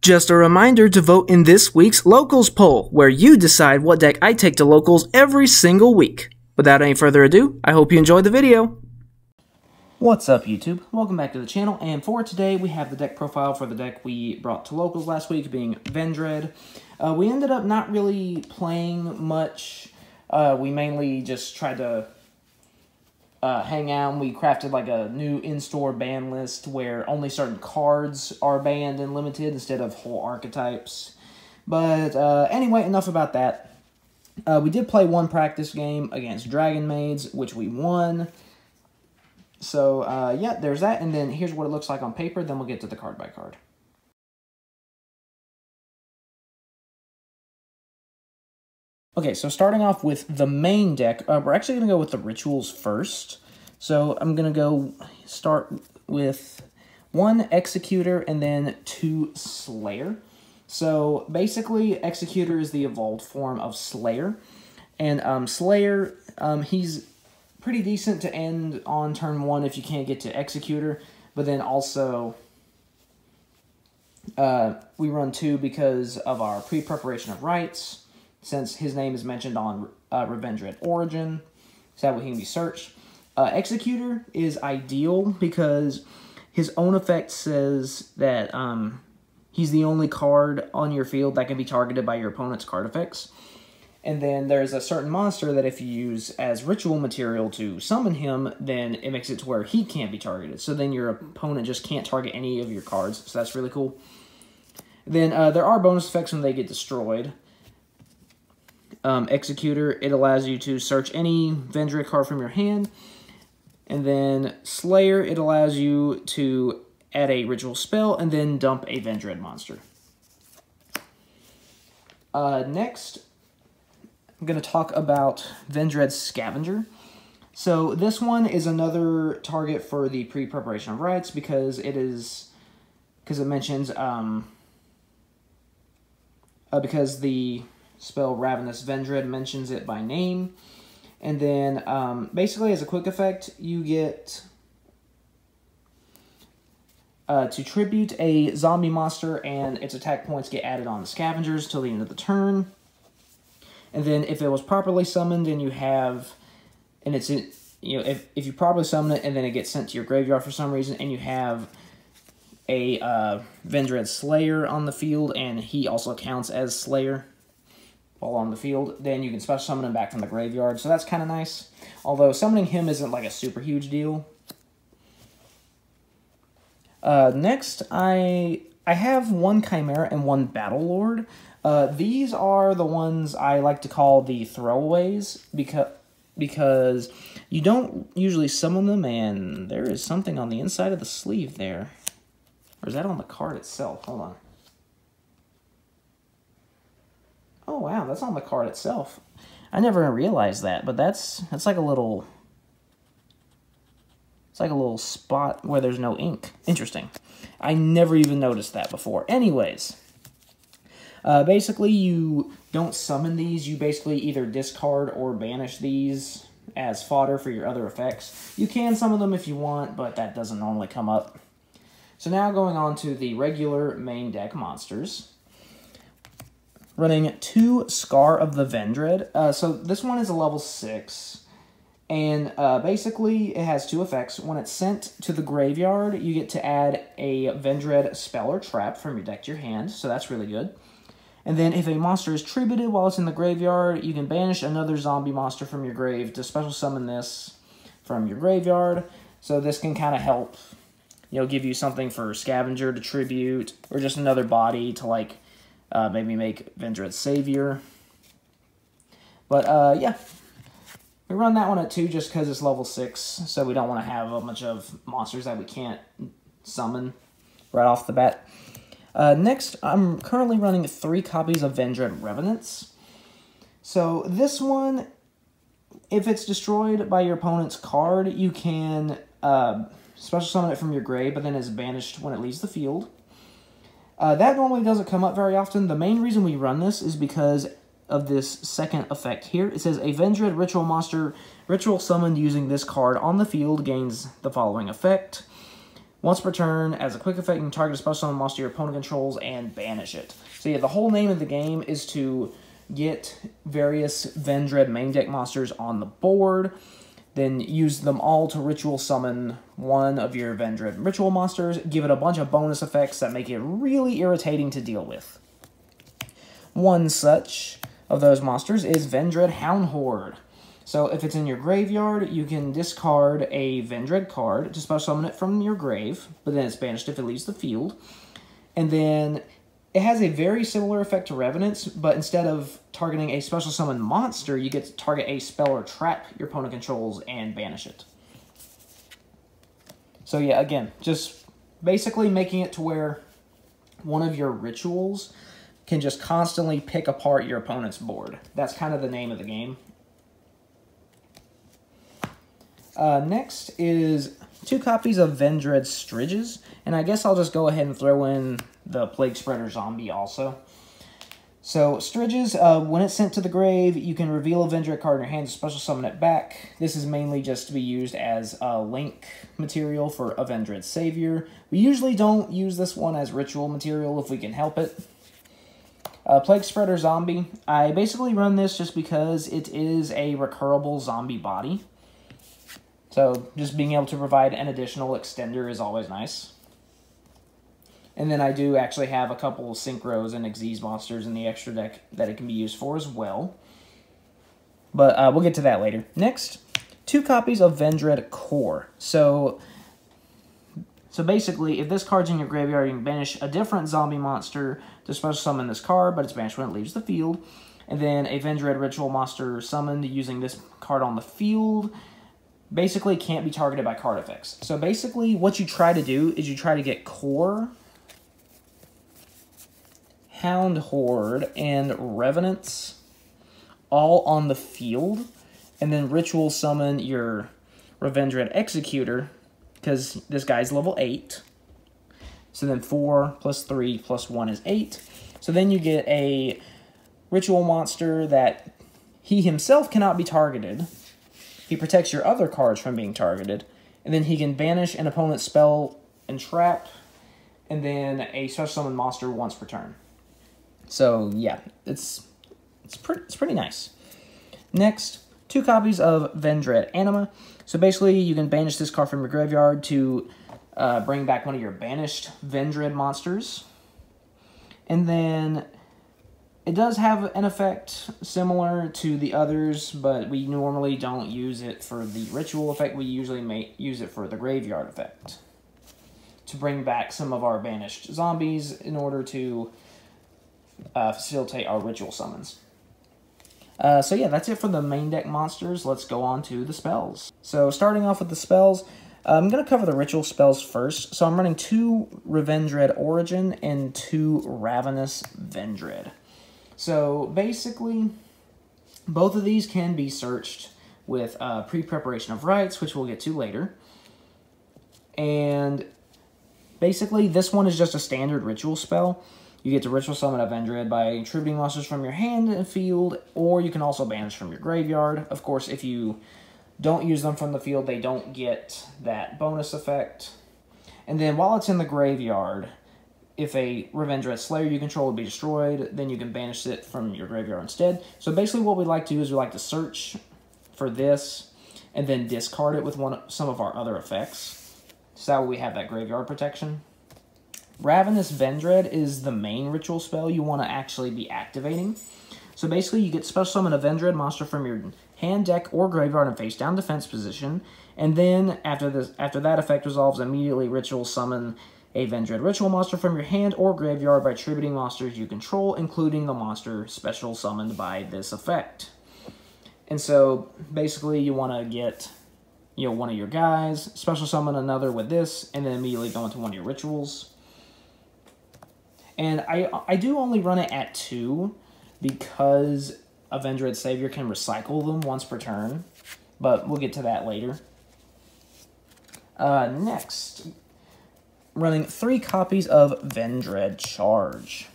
Just a reminder to vote in this week's Locals poll, where you decide what deck I take to Locals every single week. Without any further ado, I hope you enjoyed the video. What's up, YouTube? Welcome back to the channel, and for today we have the deck profile for the deck we brought to Locals last week, being Vendread. We ended up not really playing much. We mainly just tried to hang out, and we crafted like a new in-store ban list where only certain cards are banned and limited instead of whole archetypes. But anyway, enough about that. We did play one practice game against Dragon Maids, which we won. So yeah, there's that, and then here's what it looks like on paper, then we'll get to the card by card. Okay, so starting off with the main deck, we're actually going to go with the rituals first. So I'm going to start with 1 Executor and then 2 Slayer. So basically, Executor is the evolved form of Slayer. And Slayer, he's pretty decent to end on turn 1 if you can't get to Executor. But then also, we run 2 because of our pre-preparation of rites, since his name is mentioned on Vendread Origin, so that way he can be searched. Executor is ideal because his own effect says that he's the only card on your field that can be targeted by your opponent's card effects. And then there's a certain monster that if you use as ritual material to summon him, then it makes it to where he can't be targeted. So then your opponent just can't target any of your cards, so that's really cool. Then there are bonus effects when they get destroyed. Executor, it allows you to search any Vendread card from your hand. And then Slayer, it allows you to add a ritual spell and then dump a Vendread monster. Next, I'm going to talk about Vendread Scavenger. So this one is another target for the pre-preparation of rites because it mentions, because the spell Ravenous Vendread mentions it by name. And then, basically, as a quick effect, you get to tribute a zombie monster, and its attack points get added on the scavengers till the end of the turn. And then, if it was properly summoned, and you have, and it's in, if you properly summon it, and then it gets sent to your graveyard for some reason, and you have a Vendread Slayer on the field, and he also counts as Slayer while on the field, then you can special summon him back from the graveyard, so that's kind of nice. Although summoning him isn't like a super huge deal. Next, I have 1 Chimera and 1 Battle Lord. These are the ones I like to call the throwaways, because you don't usually summon them, and there is something on the inside of the sleeve there. Or is that on the card itself? Hold on. Oh wow, that's on the card itself. I never realized that, but that's like a little, it's like a little spot where there's no ink. Interesting. I never even noticed that before. Anyways, basically you don't summon these. You basically either discard or banish these as fodder for your other effects. You can summon them if you want, but that doesn't normally come up. So now going on to the regular main deck monsters. Running 2 Scar of the Vendread. So this one is a level 6. And basically it has 2 effects. When it's sent to the graveyard, you get to add a Vendread spell or trap from your deck to your hand. So that's really good. And then if a monster is tributed while it's in the graveyard, you can banish another zombie monster from your grave to special summon this from your graveyard. So this can kind of help, give you something for Scavenger to tribute, or just another body to like maybe make Vendread Savior. But yeah, we run that one at 2 just because it's level 6, so we don't want to have a bunch of monsters that we can't summon right off the bat. Next, I'm currently running 3 copies of Vendread Revenants. So this one, if it's destroyed by your opponent's card, you can special summon it from your grave, but then it's banished when it leaves the field. That normally doesn't come up very often. The main reason we run this is because of this second effect here. It says, a Vendread ritual monster ritual summoned using this card on the field gains the following effect. Once per turn, as a quick effect, you can target a special summon monster your opponent controls and banish it. So yeah, the whole name of the game is to get various Vendread main deck monsters on the board, then use them all to ritual summon one of your Vendread ritual monsters, give it a bunch of bonus effects that make it really irritating to deal with. One such of those monsters is Vendread Hound Horde. So if it's in your graveyard, you can discard a Vendread card to special summon it from your grave, but then it's banished if it leaves the field. And then it has a very similar effect to Revenants, but instead of targeting a special summon monster, you get to target a spell or trap your opponent controls and banish it. So yeah, again, just basically making it to where one of your rituals can just constantly pick apart your opponent's board. That's kind of the name of the game. Next is 2 copies of Vendread Stridges, and I guess I'll just go ahead and throw in the Plague Spreader Zombie also. So, Stridges, when it's sent to the grave, you can reveal a Vendread card in your hand to special summon it back. This is mainly just to be used as a link material for a Vendread Savior. We usually don't use this one as ritual material if we can help it. Plague Spreader Zombie, I basically run this just because it is a recurable zombie body. So, just being able to provide an additional extender is always nice. And then I do actually have a couple of Synchros and Xyz monsters in the extra deck that it can be used for as well. But we'll get to that later. Next, 2 copies of Vendread Core. So basically, if this card's in your graveyard, you can banish a different zombie monster to special summon this card, but it's banished when it leaves the field. And then a Vendread Ritual monster summoned using this card on the field basically can't be targeted by card effects. So basically, what you try to do is you try to get Core, Hound Horde, and Revenants all on the field, and then ritual summon your Vendread Executor, because this guy's level 8. So then 4 plus 3 plus 1 is 8. So then you get a ritual monster that he himself cannot be targeted. He protects your other cards from being targeted, and then he can banish an opponent's spell and trap, and then a special summon monster once per turn. So yeah, it's pretty nice. Next, 2 copies of Vendread Anima. So basically, you can banish this card from your graveyard to bring back one of your banished Vendread monsters. And then it does have an effect similar to the others, but we normally don't use it for the ritual effect. We usually use it for the graveyard effect, to bring back some of our banished zombies in order to facilitate our ritual summons. So yeah, that's it for the main deck monsters. Let's go on to the spells. So starting off with the spells, I'm going to cover the ritual spells first. So I'm running 2 Revendread Origin and 2 Ravenous Vendread. So basically, both of these can be searched with pre-preparation of rites, which we'll get to later. And basically, this one is just a standard ritual spell. You get to ritual summon a Vendread by attributing monsters from your hand and field, or you can also banish from your graveyard. Of course, if you don't use them from the field, they don't get that bonus effect. And then while it's in the graveyard, if a Revendread Slayer you control would be destroyed, then you can banish it from your graveyard instead. So basically what we like to do is we like to search for this and then discard it with some of our other effects. So that way we have that graveyard protection. Ravenous Vendread is the main ritual spell you want to actually be activating. So basically you get to special summon a Vendread monster from your hand, deck, or graveyard in face down defense position, and then after that effect resolves, immediately ritual summon a Vendread ritual monster from your hand or graveyard by attributing monsters you control, including the monster special summoned by this effect. And so basically you want to get one of your guys, special summon another with this, and then immediately go into one of your rituals. And I do only run it at 2 because a Vendread Savior can recycle them once per turn, but we'll get to that later. Next, running 3 copies of Vendread Charge.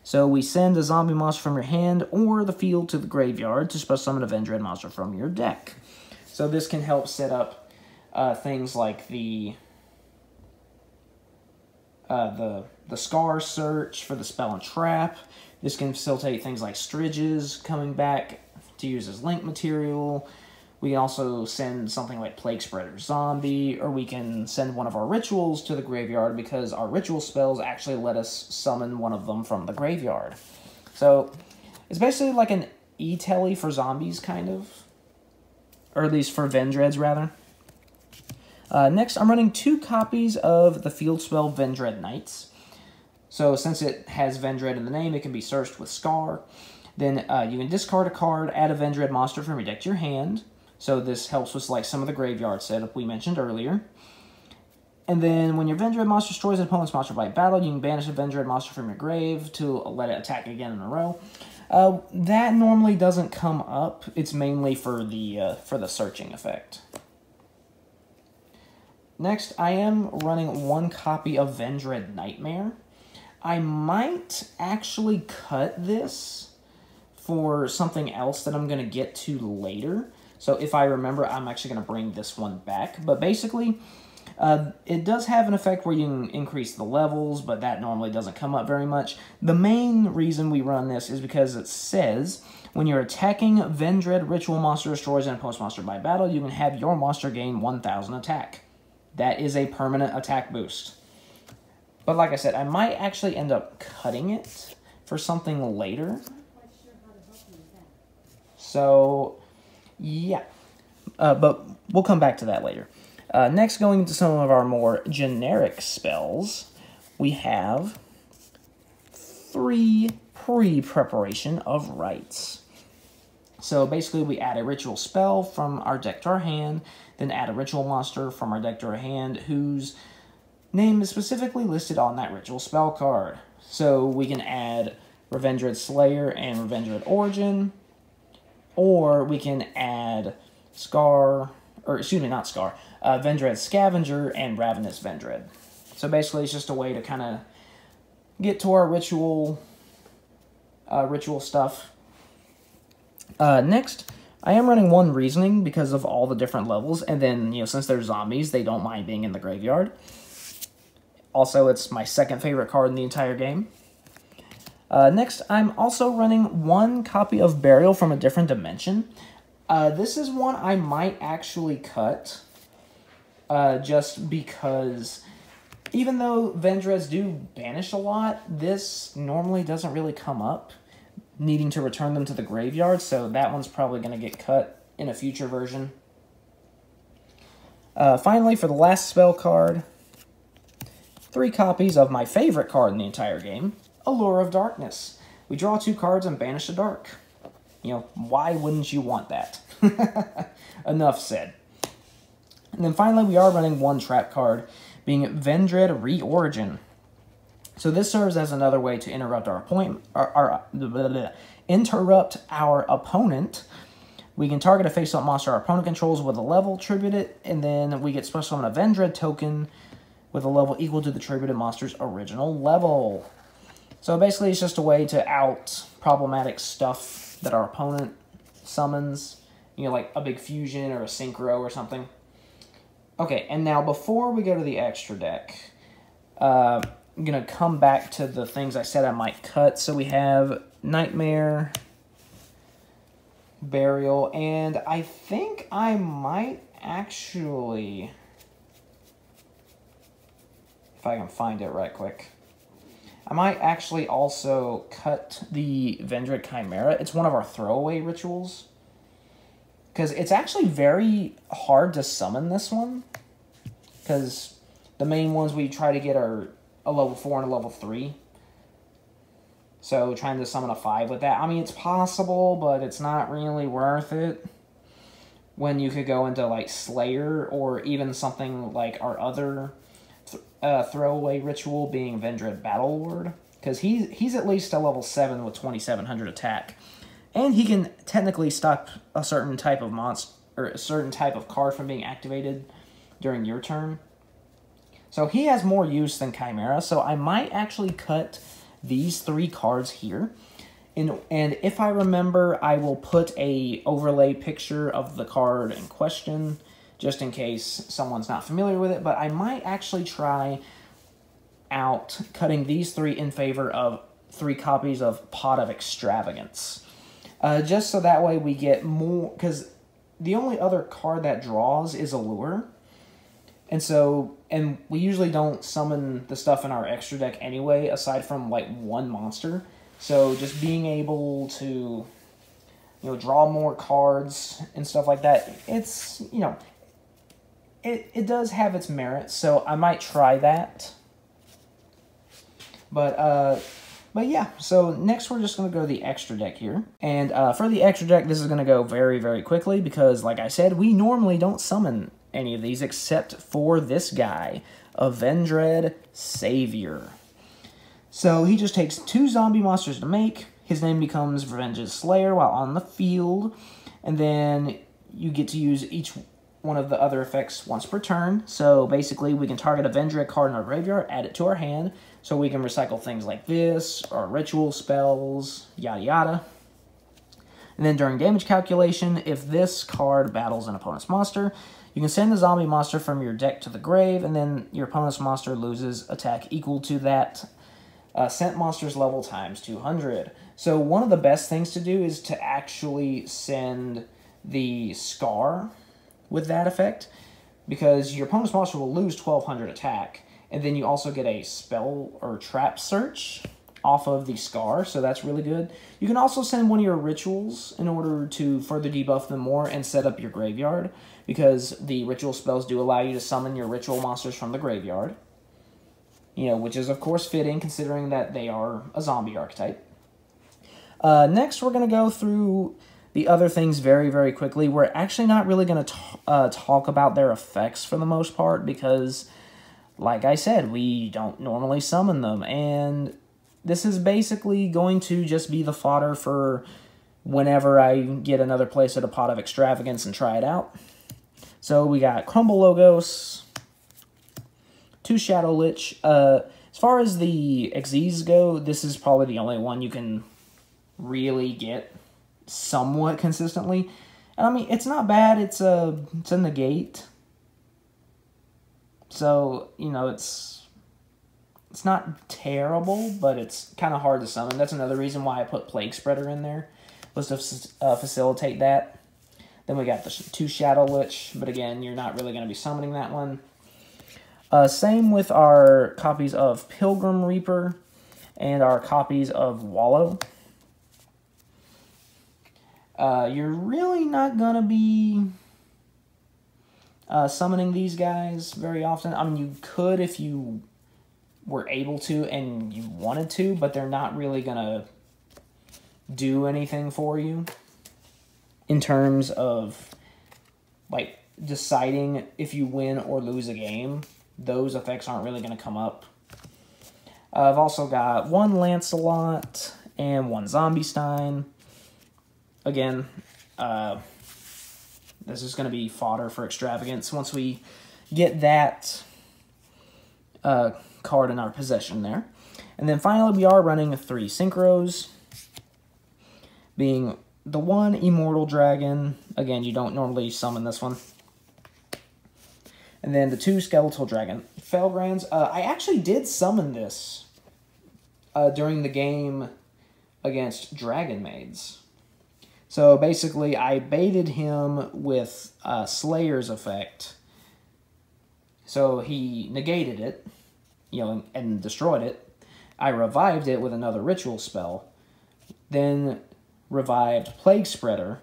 So we send a zombie monster from your hand or the field to the graveyard to special summon a Vendread monster from your deck. So this can help set up things like the the Scar search for the Spell and Trap. This can facilitate things like Stridges coming back to use as link material. We can also send something like Plague Spreader Zombie, or we can send one of our rituals to the graveyard because our ritual spells actually let us summon one of them from the graveyard. So it's basically like an E-Telly for zombies, kind of. Or at least for Vendreads, rather. Next, I'm running 2 copies of the field spell Vendread Knights. So since it has Vendread in the name, it can be searched with Scar. Then you can discard a card, add a Vendread monster from your deck to your hand. So this helps with like some of the graveyard setup we mentioned earlier. And then when your Vendread monster destroys an opponent's monster by battle, you can banish a Vendread monster from your grave to let it attack again in a row. That normally doesn't come up. It's mainly for the searching effect. Next, I am running 1 copy of Vendread Nightmare. I might actually cut this for something else that I'm going to get to later. So if I remember, I'm actually going to bring this one back. But basically, it does have an effect where you can increase the levels, but that normally doesn't come up very much. The main reason we run this is because it says, when you're attacking Vendread Ritual Monster destroys an opponent's monster by battle, you can have your monster gain 1,000 attack. That is a permanent attack boost. But like I said, I might actually end up cutting it for something later. So, yeah. But we'll come back to that later. Next, going into some of our more generic spells, we have 3 pre-preparation of rites. So basically, we add a ritual spell from our deck to our hand, then add a ritual monster from our deck to our hand whose name is specifically listed on that ritual spell card. So we can add Vendread Slayer and Vendread Origin, or we can add Vendread Scavenger and Ravenous Vendread. So basically it's just a way to kind of get to our ritual stuff. Next, I am running 1 Reasoning because of all the different levels, and then, since they're zombies, they don't mind being in the graveyard. Also, it's my 2nd favorite card in the entire game. Next, I'm also running 1 copy of Burial from a Different Dimension. This is one I might actually cut, just because even though Vendreads do banish a lot, this normally doesn't really come up, needing to return them to the graveyard, so that one's probably going to get cut in a future version. Finally, for the last spell card, 3 copies of my favorite card in the entire game, Allure of Darkness. We draw 2 cards and banish the dark. Why wouldn't you want that? Enough said. And then finally, we are running 1 trap card, being Vendread Reorigin. So this serves as another way to interrupt interrupt our opponent. We can target a face-up monster our opponent controls with a level, tribute it, and then we get special summon a Vendread token with a level equal to the tributed monster's original level. So basically, it's just a way to out problematic stuff that our opponent summons. Like a big fusion or a synchro or something. Okay, and now before we go to the extra deck, I'm going to come back to the things I said I might cut. So we have Nightmare, Burial, and I think I might actually, if I can find it right quick, I might actually also cut the Vendread Chimera. It's one of our throwaway rituals, because it's actually very hard to summon this one, because the main ones we try to get are a level 4 and a level 3. So trying to summon a 5 with that, I mean, it's possible, but it's not really worth it when you could go into like Slayer or even something like our other throwaway ritual being Vendread Battlelord, because he's at least a level 7 with 2,700 attack, and he can technically stop a certain type of monster or a certain type of card from being activated during your turn. So he has more use than Chimera, so I might actually cut these 3 cards here. And if I remember, I will put a overlay picture of the card in question, just in case someone's not familiar with it. But I might actually try out cutting these 3 in favor of 3 copies of Pot of Extravagance. Just so that way we get more, because the only other card that draws is Allure. And we usually don't summon the stuff in our extra deck anyway, aside from like 1 monster. So just being able to, you know, draw more cards and stuff like that, it's, you know, it does have its merits. So I might try that. But yeah, so next we're just going to go to the extra deck here. And for the extra deck, this is going to go very, very quickly because, like I said, we normally don't summon any of these except for this guy, a Vendread Savior. So he just takes 2 zombie monsters to make. His name becomes Revenge's Slayer while on the field. And then you get to use each one of the other effects once per turn. So basically, we can target a Vendread card in our graveyard, add it to our hand, so we can recycle things like this, or ritual spells, yada yada. And then during damage calculation, if this card battles an opponent's monster, you can send the zombie monster from your deck to the grave, and then your opponent's monster loses attack equal to that sent monster's level times 200. So one of the best things to do is to actually send the Scar with that effect, because your opponent's monster will lose 1200 attack, and then you also get a spell or trap search off of the Scar, so that's really good. You can also send one of your rituals in order to further debuff them more and set up your graveyard, because the ritual spells do allow you to summon your ritual monsters from the graveyard. You know, which is of course fitting considering that they are a zombie archetype. Next, we're going to go through the other things very, very quickly. We're actually not really going to talk about their effects for the most part because, like I said, we don't normally summon them, and this is basically going to just be the fodder for whenever I get another place at a Pot of Extravagance and try it out. So we got Crumble Logos, 2 Shadow Lich. As far as the Xyz go, this is probably the only one you can really get somewhat consistently. And I mean, it's not bad. It's a negate. So, you know, it's not terrible, but it's kind of hard to summon. That's another reason why I put Plague Spreader in there, was to facilitate that. Then we got the 2 Shadow Lich, but again, you're not really going to be summoning that one. Same with our copies of Pilgrim Reaper and our copies of Wallow. You're really not going to be summoning these guys very often. I mean, you could if you were able to and you wanted to, but they're not really going to do anything for you in terms of, like, deciding if you win or lose a game. Those effects aren't really going to come up. I've also got 1 Lancelot and 1 Zombie Stein. Again, this is going to be fodder for Extravagance once we get that card in our possession there. And then finally, we are running 3 Synchros, being the 1 Immortal Dragon. Again, you don't normally summon this one. And then the 2 Skeletal Dragon. Felgrands, I actually did summon this during the game against Dragon Maids. So basically, I baited him with Slayer's effect. So he negated it, you know, and destroyed it. I revived it with another ritual spell. Then revived Plague Spreader,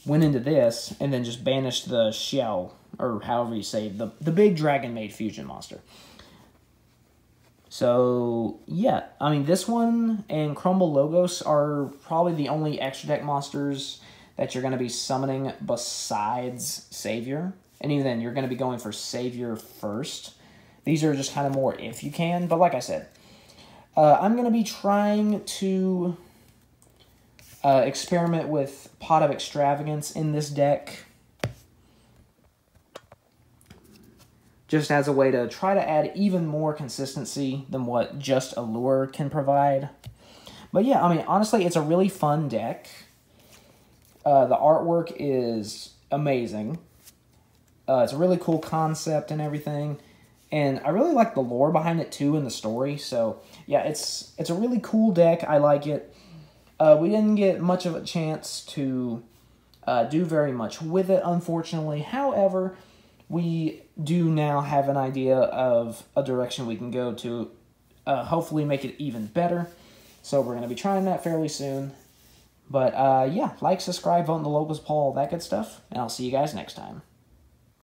went into this, and then just banished the shell, or however you say, the big Dragon Maid fusion monster. So, yeah, I mean, this one and Crumble Logos are probably the only extra deck monsters that you're going to be summoning besides Savior. And even then, you're going to be going for Savior first. These are just kind of more if you can. But like I said, I'm going to be trying to experiment with Pot of Extravagance in this deck, just as a way to try to add even more consistency than what just Allure can provide. But yeah, I mean, honestly, it's a really fun deck. The artwork is amazing. It's a really cool concept and everything. And I really like the lore behind it too, and the story. So yeah, it's a really cool deck. I like it. We didn't get much of a chance to do very much with it, unfortunately. However, we do now have an idea of a direction we can go to hopefully make it even better. So we're going to be trying that fairly soon. But yeah, like, subscribe, vote in the locals poll, all that good stuff. And I'll see you guys next time.